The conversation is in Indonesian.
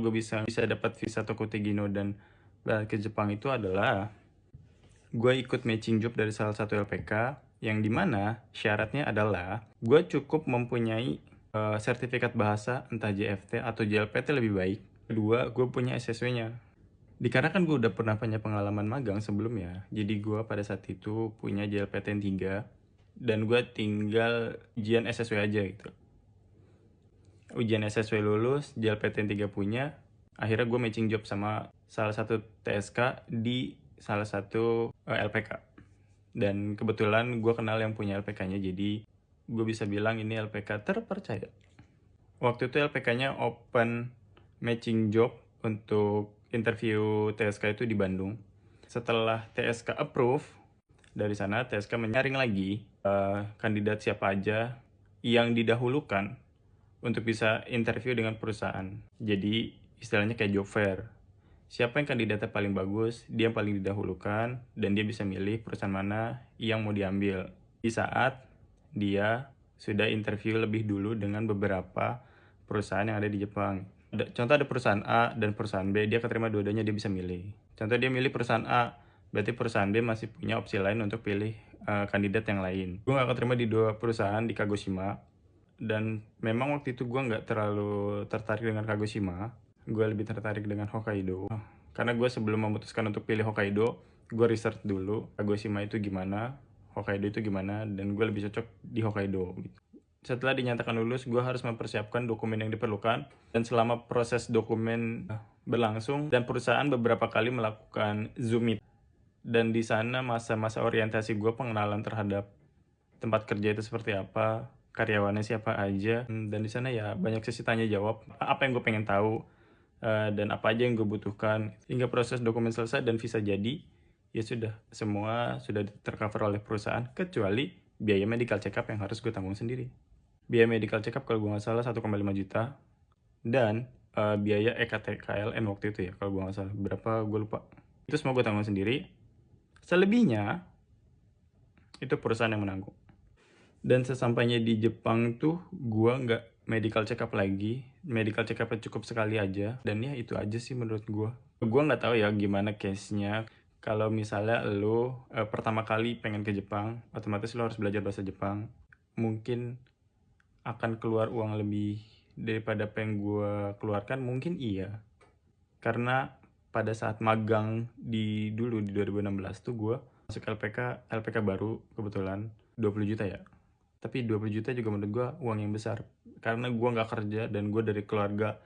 gue bisa dapat visa Tokutegino dan balik ke Jepang itu adalah gue ikut matching job dari salah satu LPK yang dimana syaratnya adalah gue cukup mempunyai sertifikat bahasa entah JFT atau JLPT lebih baik. Kedua, gue punya SSW-nya. Dikarenakan gue udah pernah punya pengalaman magang sebelumnya, jadi gue pada saat itu punya JLPTN 3 dan gue tinggal ujian SSW aja gitu. Ujian SSW lulus, JLPTN 3 punya, akhirnya gue matching job sama salah satu TSK di salah satu LPK. Dan kebetulan gue kenal yang punya LPK-nya, jadi gue bisa bilang ini LPK terpercaya. Waktu itu LPK-nya open matching job untuk interview TSK itu di Bandung. Setelah TSK approve, dari sana TSK menyaring lagi kandidat siapa aja yang didahulukan untuk bisa interview dengan perusahaan. Jadi istilahnya kayak job fair. Siapa yang kandidatnya paling bagus, dia yang paling didahulukan, dan dia bisa milih perusahaan mana yang mau diambil. Di saat dia sudah interview lebih dulu dengan beberapa perusahaan yang ada di Jepang. Contoh ada perusahaan A dan perusahaan B, dia keterima dua-duanya, dia bisa milih. Contoh dia milih perusahaan A, berarti perusahaan B masih punya opsi lain untuk pilih kandidat yang lain. Gue gak keterima di dua perusahaan di Kagoshima, dan memang waktu itu gue nggak terlalu tertarik dengan Kagoshima. Gue lebih tertarik dengan Hokkaido. Karena gue sebelum memutuskan untuk pilih Hokkaido, gue research dulu Kagoshima itu gimana, Hokkaido itu gimana, dan gue lebih cocok di Hokkaido. Setelah dinyatakan lulus, gue harus mempersiapkan dokumen yang diperlukan. Dan selama proses dokumen berlangsung, dan perusahaan beberapa kali melakukan Zoom meet. Dan di sana masa-masa orientasi gue, pengenalan terhadap tempat kerja itu seperti apa, karyawannya siapa aja, dan di sana ya banyak sesi tanya jawab, apa yang gue pengen tahu, dan apa aja yang gue butuhkan. Hingga proses dokumen selesai dan visa jadi, ya sudah, semua sudah tercover oleh perusahaan, kecuali biaya medical check up yang harus gue tanggung sendiri. Biaya medical check up kalau gue nggak salah 1,5 juta, dan biaya EKTKLN waktu itu ya, kalau gue nggak salah, berapa gue lupa. Itu semua gue tanggung sendiri. Selebihnya, itu perusahaan yang menanggung. Dan sesampainya di Jepang tuh gue nggak medical check up lagi. Medical check up cukup sekali aja. Dan ya itu aja sih menurut gue. Gue nggak tahu ya gimana case-nya. Kalau misalnya lo pertama kali pengen ke Jepang, otomatis lo harus belajar bahasa Jepang. Mungkin akan keluar uang lebih daripada apa yang gue keluarkan, mungkin iya. Karena pada saat magang dulu di 2016 tuh gue masuk LPK baru kebetulan 20 juta ya. Tapi 20 juta juga menurut gue uang yang besar. Karena gue nggak kerja dan gue dari keluarga